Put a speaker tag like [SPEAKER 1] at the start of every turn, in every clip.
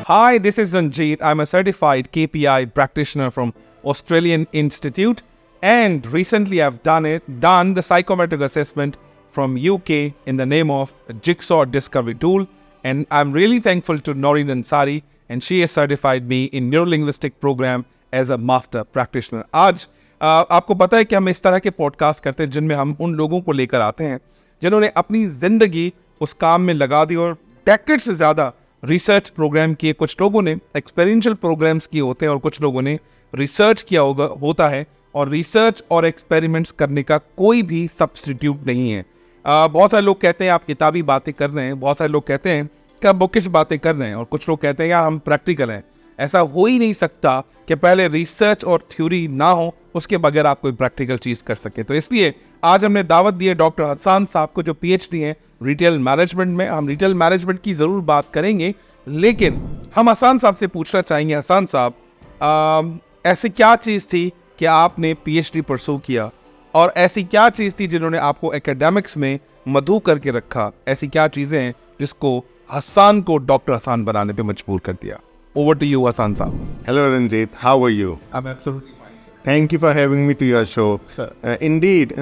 [SPEAKER 1] Hi, this is Ranjit. I'm a certified KPI practitioner from Australian Institute, and recently I've done the psychometric assessment from UK in the name of Jigsaw Discovery Tool, and I'm really thankful to Noreen Ansari, and she has certified me in Neurolinguistic program as a master practitioner. आज आपको पता है कि हम इस तरह के podcast करते हैं जिनमें हम उन लोगों को लेकर आते हैं जिन्होंने अपनी जिंदगी उस काम में लगा दी और डेकेड से ज़्यादा रिसर्च प्रोग्राम किए। कुछ लोगों ने एक्सपेरिमेंशियल प्रोग्राम्स किए होते हैं और कुछ लोगों ने रिसर्च किया होता है, और रिसर्च और एक्सपेरिमेंट्स करने का कोई भी सब्स्टिट्यूट नहीं है। बहुत सारे लोग कहते हैं आप किताबी बातें कर रहे हैं, बहुत सारे लोग कहते हैं कि आप बुकिश बातें कर रहे हैं, और कुछ लोग कहते हैं यार हम प्रैक्टिकल हैं। ऐसा हो ही नहीं सकता कि पहले रिसर्च और थ्योरी ना हो उसके बगैर आप कोई प्रैक्टिकल चीज़ कर सके। तो इसलिए आज हमने दावत दी है डॉक्टर हसन साहब को, जो PhD हैं रिटेल मैनेजमेंट में। हम रिटेल मैनेजमेंट की ज़रूर बात करेंगे, लेकिन हम हसन साहब से पूछना चाहेंगे, हसन साहब ऐसी क्या चीज़ थी कि आपने PhD परसू किया, और ऐसी क्या चीज़ थी जिन्होंने आपको एकेडमिक्स में मधु करके रखा? ऐसी क्या चीज़ें हैं जिसको हसन को डॉक्टर हसन बनाने पे मजबूर कर दिया? Over to you, Hasan Saab.
[SPEAKER 2] Hello Ranjit, how are you?
[SPEAKER 1] I'm absolutely fine, sir.
[SPEAKER 2] Thank you for having me to your show.
[SPEAKER 1] Sir.
[SPEAKER 2] Indeed,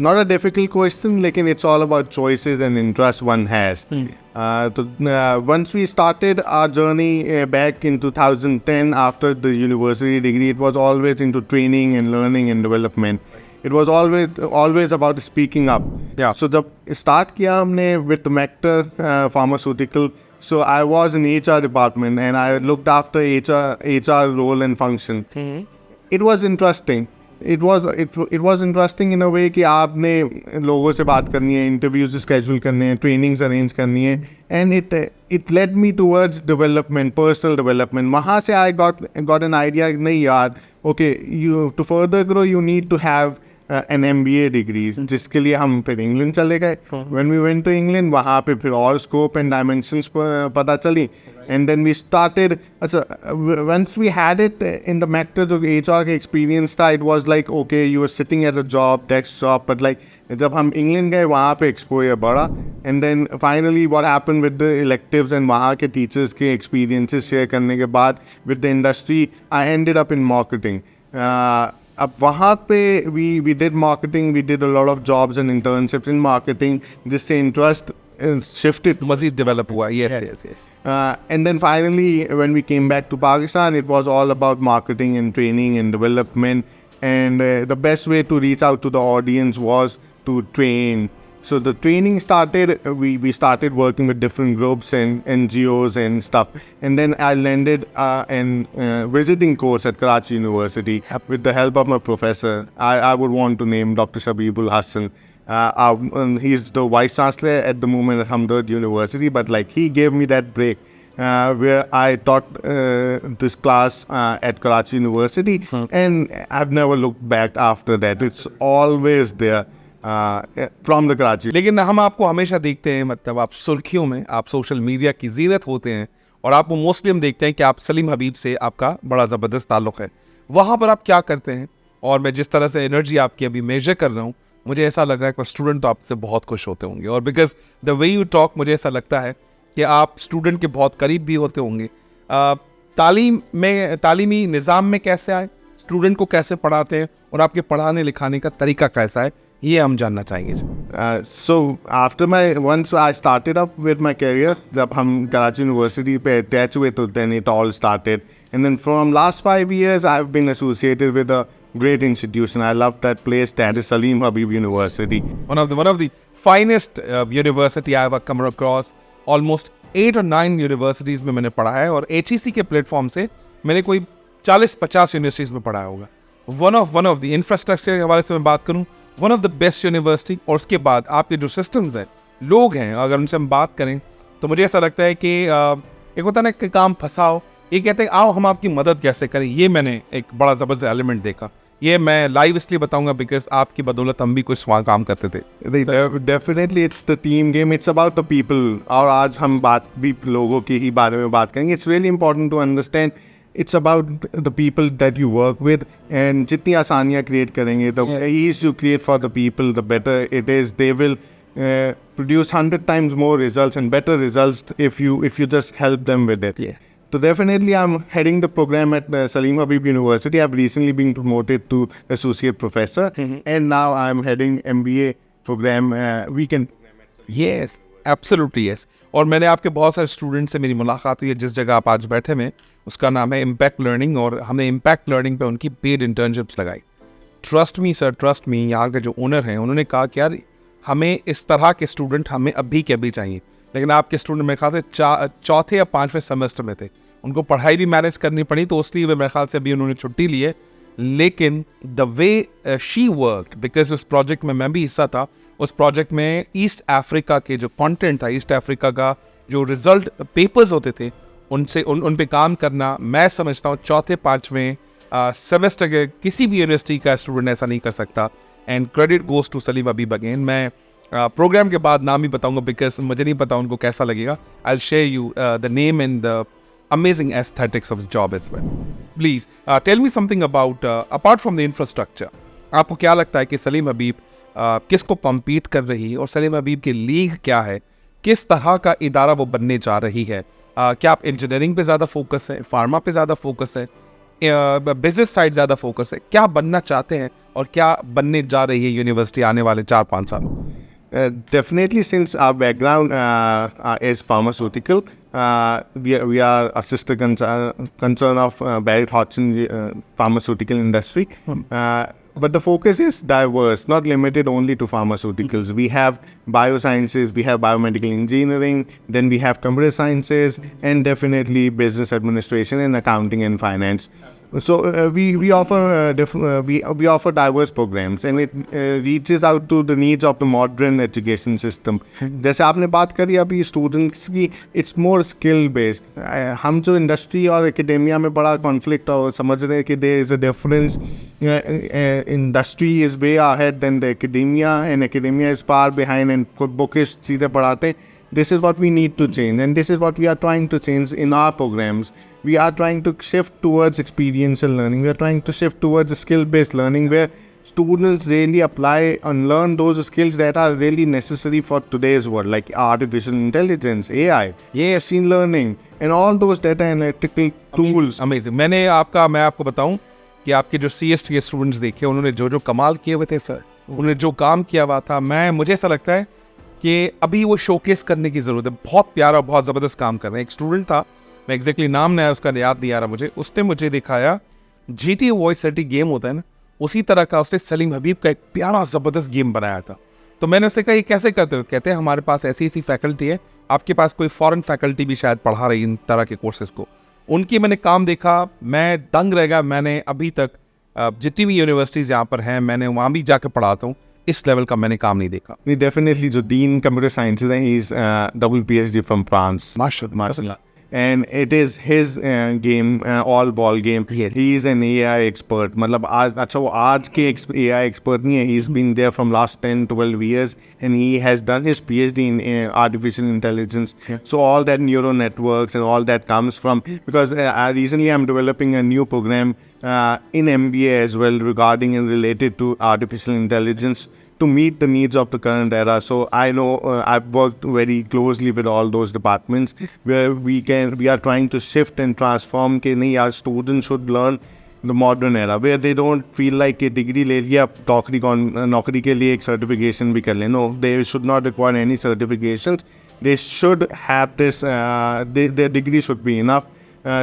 [SPEAKER 2] not a difficult question, lekin it's all about choices and interest one has. Once we started our journey back in 2010 after the university degree, it was always into training and learning and development. It was always about speaking up.
[SPEAKER 1] Yeah.
[SPEAKER 2] So the start kiya humne with Mector Pharmaceutical. So I was in HR department and I looked after HR role and function. It was interesting. It was interesting in a way कि आपने लोगों से बात करनी है, interviews schedule करने हैं, trainings arrange करनी है, and it led me towards development, personal development. वहाँ से I got an idea, नहीं यार, okay, to further grow you need to have an MBA degree, जिसके लिए हम फिर इंग्लैंड चले गए. When we went to England, वहाँ पे फिर और scope and dimensions पता चली, and then we started. अच्छा, once we had it in the Mector जो HR का experience था, it was like okay, you were sitting at a job, desk job, but like जब हम इंग्लैंड गए वहाँ पे exposure बढ़ा, and then finally what happened with the electives and वहाँ के teachers के experiences share करने के बाद with the industry, I ended up in marketing. अब वहाँ पे we did marketing, we did a lot of jobs and internships in marketing, जिससे interest shifted.
[SPEAKER 1] मज़ीद develop हुआ. Yes.
[SPEAKER 2] And then finally when we came back to Pakistan, it was all about marketing and training and development, and the best way to reach out to the audience was to train. So the training started, we started working with different groups and NGOs and stuff. And then I landed in visiting course at Karachi University with the help of my professor. I would want to name Dr. Shabibul Hassan. He's the vice chancellor at the moment at Hamdard University, but like he gave me that break where I taught this class at Karachi University, and I've never looked back after that. It's always there. From the Karachi.
[SPEAKER 1] लेकिन हम आपको हमेशा देखते हैं, मतलब आप सुर्खियों में, आप सोशल मीडिया की जीनत होते हैं, और आपको मोस्टली हम देखते हैं कि आप सलीम हबीब से आपका बड़ा ज़बरदस्त ताल्लुक़ है. वहाँ पर आप क्या करते हैं? और मैं जिस तरह से एनर्जी आपकी अभी मेजर कर रहा हूँ, मुझे ऐसा लग रहा है कि स्टूडेंट तो आपसे बहुत खुश होते होंगे, और because the way you talk मुझे ऐसा लगता है कि आप स्टूडेंट के बहुत करीब भी होते होंगे. तालीमी निज़ाम में कैसे आए, स्टूडेंट को कैसे पढ़ाते हैं, और आपके पढ़ाने लिखाने का तरीका कैसा है, ये हम जानना चाहेंगे.
[SPEAKER 2] So after once I started up with my career, जब हम कराची यूनिवर्सिटी पे अटैच हुए तो then it all started, and then from last 5 years I've been associated with a great institution. I love that place, that is Salim Habib University.
[SPEAKER 1] One of the finest university I have come across. Almost 8 or 9 universities में मैंने पढ़ा है, और HEC के platform से मैंने कोई 40-50 universities में पढ़ा होगा. One of the infrastructure के हवाले से मैं बात करूँ, one of the best university. और उसके बाद आपके जो सिस्टम्स हैं, लोग हैं, अगर उनसे हम बात करें तो मुझे ऐसा लगता है कि एक होता है ना कि काम फंसाओ, ये कहते हैं आओ हम आपकी मदद कैसे करें. ये मैंने एक बड़ा ज़बरदस्त एलिमेंट देखा. ये मैं लाइव इसलिए बताऊंगा बिकॉज आपकी बदौलत हम भी कुछ वहाँ काम करते थे.
[SPEAKER 2] Definitely it's the team game, it's about the people. और आज हम बात भी लोगों के ही बारे में बात करेंगे. It's really important to understand it's about the people that you work with, and जितनी आसानियाँ create करेंगे, the ease you create for the people, the better it is. They will produce 100 times more results and better results if you just help them with it.
[SPEAKER 1] Yeah.
[SPEAKER 2] So definitely I'm heading the program at Salim Habib University. I've recently been promoted to associate professor, and now I'm heading MBA program, weekend.
[SPEAKER 1] Yes, absolutely yes. और मैंने आपके बहुत सारे student से मेरी मुलाकात हुई है जिस जगह आप आज बैठे में, उसका नाम है इम्पैक्ट लर्निंग, और हमने इम्पैक्ट लर्निंग पे उनकी पेड इंटर्नशिप्स लगाई. Trust me sir, trust me, यहाँ के जो ओनर हैं उन्होंने कहा कि यार हमें इस तरह के स्टूडेंट हमें अभी के अभी चाहिए. लेकिन आपके स्टूडेंट मेरे ख्याल से चौथे या पाँचवें सेमेस्टर में थे, उनको पढ़ाई भी मैनेज करनी पड़ी, तो इसलिए मेरे ख्याल से अभी उन्होंने छुट्टी ली है. लेकिन the way she work, because उस प्रोजेक्ट में मैं भी हिस्सा था, उस प्रोजेक्ट में ईस्ट अफ्रीका के जो कंटेंट था, ईस्ट अफ्रीका का जो रिजल्ट पेपर्स होते थे, उन पे काम करना, मैं समझता हूँ चौथे पाँचवें सेमेस्टर के किसी भी यूनिवर्सिटी का स्टूडेंट ऐसा नहीं कर सकता. And credit goes to Salim Habib again. मैं प्रोग्राम के बाद नाम ही बताऊंगा बिकॉज मुझे नहीं पता उनको कैसा लगेगा. I will share you the name and the amazing aesthetics of the job as well. Please tell me something about apart from the infrastructure. आपको क्या लगता है कि सलीम हबीब किसको कम्पीट कर रही है और सलीम हबीब की लीग क्या है, किस तरह का इदारा वो बनने जा रही है? क्या आप इंजीनियरिंग पे ज़्यादा फोकस है, फार्मा पे ज़्यादा फोकस है, बिजनेस साइड ज़्यादा फोकस है? क्या बनना चाहते हैं और क्या बनने जा रही है यूनिवर्सिटी आने वाले 4-5 साल?
[SPEAKER 2] Definitely, since our background is pharmaceutical, we are a sister concern of Barrett Hodgson pharmaceutical industry. But the focus is diverse, not limited only to pharmaceuticals. We have biosciences, we have biomedical engineering, then we have computer sciences, and definitely business administration and accounting and finance. So we offer diverse programs, and it reaches out to the needs of the modern education system. जैसे आपने बात करी अभी students की, it's more skill based. हम जो industry और academia में बड़ा कॉन्फ्लिक्ट और समझ रहे हैं कि there is a difference. Industry is way ahead than the academia, and academia is far behind and bookish चीज़ें पढ़ाते हैं. This is what we need to change, and this is what we are trying to change in our programs. We are trying to shift towards experiential learning. We are trying to shift towards skill-based learning where students really apply and learn those skills that are really necessary for today's world, like artificial intelligence, AI, machine learning, and all those data analytical tools.
[SPEAKER 1] Amazing. मैं आपको बताऊं कि आपके जो CS के students देखे, उन्होंने जो कमाल किए हुए थे सर, उन्होंने जो काम किया हुआ था, मुझे ऐसा लगता है कि अभी वो शोकेस करने की ज़रूरत है. बहुत प्यारा, बहुत ज़बरदस्त काम कर रहे हैं. एक स्टूडेंट था, मैं एग्जैक्टली नाम नहीं है उसका, याद नहीं आ रहा मुझे, उसने मुझे दिखाया GTA वॉइस सिटी गेम होता है ना, उसी तरह का उसने सलीम हबीब का एक प्यारा ज़बरदस्त गेम बनाया था. तो मैंने उससे कहा ये कैसे करते हो? कहते हैं हमारे पास ऐसी फैकल्टी है, आपके पास कोई फॉरेन फैकल्टी भी शायद पढ़ा रही इन तरह के कोर्सेज को. उनकी मैंने काम देखा, मैं दंग रह गया. मैंने अभी तक जितनी भी यूनिवर्सिटीज़ यहाँ पर हैं, मैंने वहाँ भी जाकर पढ़ाता हूँ, इस लेवल का मैंने काम नहीं देखा.
[SPEAKER 2] नहीं, डेफिनेटली जो डीन कंप्यूटर साइंसेज हैं, he is double PhD from France.
[SPEAKER 1] माशाल्लाह.
[SPEAKER 2] And it is his game, all ball game.
[SPEAKER 1] Yes.
[SPEAKER 2] He is an AI expert. मतलब वो आज के AI expert नहीं है. He's been there from last 10-12 years, and he has done his PhD in artificial intelligence.
[SPEAKER 1] Yeah.
[SPEAKER 2] So all that neural networks and all that comes from, because recently I'm developing a new program in MBA as well regarding and related to artificial intelligence, to meet the needs of the current era. So I know I've worked very closely with all those departments where we are trying to shift and transform कि नहीं, our students should learn the modern era where they don't feel like a degree ले लिया, नौकरी के लिए एक certification भी कर ले. No, they should not require any certifications. They should have this, their degree should be enough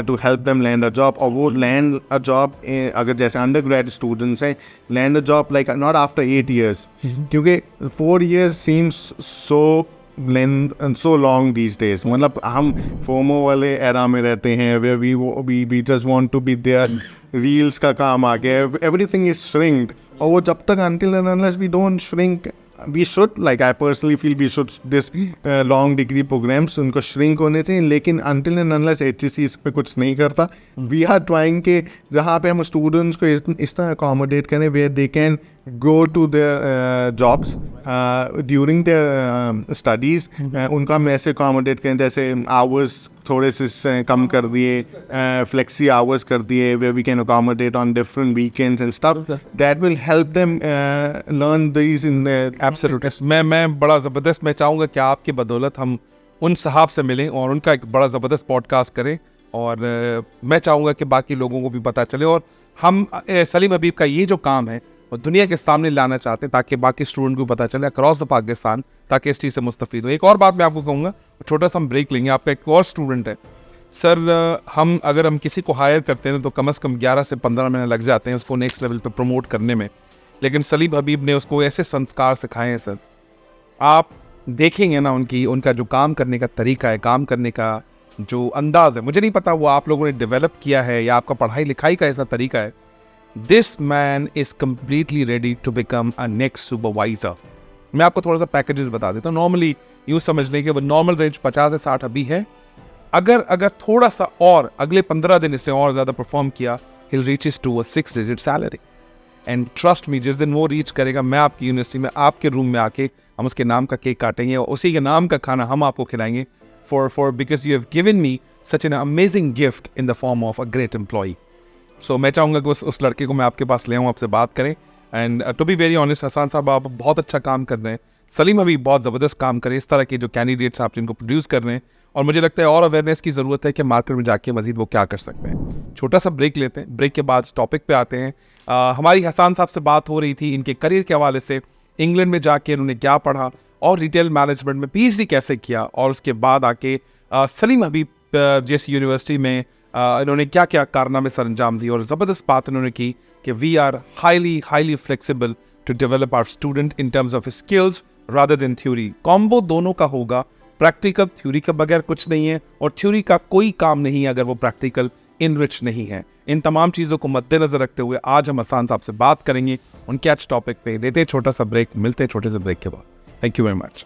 [SPEAKER 2] to help them land a job. और वो land a job अगर जैसे undergrad students हैं, land a job like not after 8 years. क्योंकि 4 years seems so long these days. मतलब हम FOMO वाले era में रहते हैं where we just want to be there. Reels का काम आ गया, everything is shrinked. और वो जब तक until and unless we don't shrink, we should, like I personally feel we should, this long degree programs उनको shrink होने चाहिए. लेकिन until and unless HEC इस पे कुछ नहीं करता, we are trying के जहाँ पे हम students को इस तरह accommodate करें where they can go to their jobs during their studies. उनका हम ऐसे accommodate करें जैसे hours थोड़े से कम कर दिए, फ्लेक्सी आवर्स कर दिए, where we can accommodate on different weekends and stuff. That will help them learn these in
[SPEAKER 1] absolutely. मैं बड़ा ज़बरदस्त, मैं चाहूँगा कि आपकी बदौलत हम उन साहब से मिलें और उनका एक बड़ा ज़बरदस्त पॉडकास्ट करें, और मैं चाहूँगा कि बाकी लोगों को भी पता चले, और हम सलीम हबीब का ये जो काम है वो दुनिया के सामने लाना चाहते हैं ताकि बाकी स्टूडेंट को पता चले अक्रॉस द पाकिस्तान, ताकि इस चीज़ से मुस्तफ़ीद हो। एक और बात मैं आपको कहूँगा, छोटा सा हम ब्रेक लेंगे। आपका एक और स्टूडेंट है सर, अगर हम किसी को हायर करते हैं तो कम से कम 11 से 15 महीने लग जाते हैं उसको नेक्स्ट लेवल पे प्रमोट करने में, लेकिन सलीम हबीब ने उसको ऐसे संस्कार सिखाए हैं सर, आप देखेंगे ना उनका जो काम करने का तरीका है, काम करने का जो अंदाज़ है, मुझे नहीं पता वो आप लोगों ने डेवलप किया है या आपका पढ़ाई लिखाई का ऐसा तरीका है। This man is completely ready to become a next supervisor. मैं आपको थोड़ा सा पैकेजेस बता देता हूँ। नॉर्मली यूँ समझ लें कि वो नॉर्मल रेंज 50 से 60 अभी है, अगर थोड़ा सा और अगले 15 दिन इससे और ज़्यादा परफॉर्म किया, he'll reaches to a 6-digit salary. And trust me, जिस दिन वो रीच करेगा, मैं आपकी यूनिवर्सिटी में आपके रूम में आके हम उसके नाम का केक काटेंगे और उसी के नाम का खाना हम आपको खिलाएंगे, for because you have given me such an amazing gift in the form of a great employee. So मैं चाहूँगा कि उस लड़के को मैं आपके पास ले आऊँ, आपसे बात करें। And to be very honest, Hasan साहब आप बहुत अच्छा काम कर रहे हैं, सलीम हबीब बहुत ज़बरदस्त काम करें, इस तरह के जो कैंडिडेट्स आप जिनको प्रोड्यूस कर रहे हैं, और मुझे लगता है और अवेयरनेस की ज़रूरत है कि मार्केट में जाके मजीद वो क्या कर सकते हैं। छोटा सा ब्रेक लेते हैं, ब्रेक के बाद टॉपिक पे आते हैं। हमारी हसन साहब से बात हो रही थी इनके करियर के हवाले से, इंग्लैंड में जाके इन्होंने क्या पढ़ा और रिटेल मैनेजमेंट में PhD कैसे किया, और उसके बाद आके सलीम हबीब जैसी यूनिवर्सिटी में इन्होंने क्या क्या कारनामे सर अंजाम दिए, और ज़बरदस्त बात इन्होंने की कि we are highly flexible to develop our student in terms of skills rather than theory. Combo दोनों का होगा, प्रैक्टिकल थ्योरी के बगैर कुछ नहीं है, और थ्योरी का कोई काम नहीं है अगर वो प्रैक्टिकल इनरिच नहीं है। इन तमाम चीज़ों को मद्देनजर रखते हुए आज हम हसन साहब से बात करेंगे उनके आज टॉपिक पे। लेते हैं छोटा सा ब्रेक, मिलते हैं छोटे से ब्रेक के बाद। Thank you very much.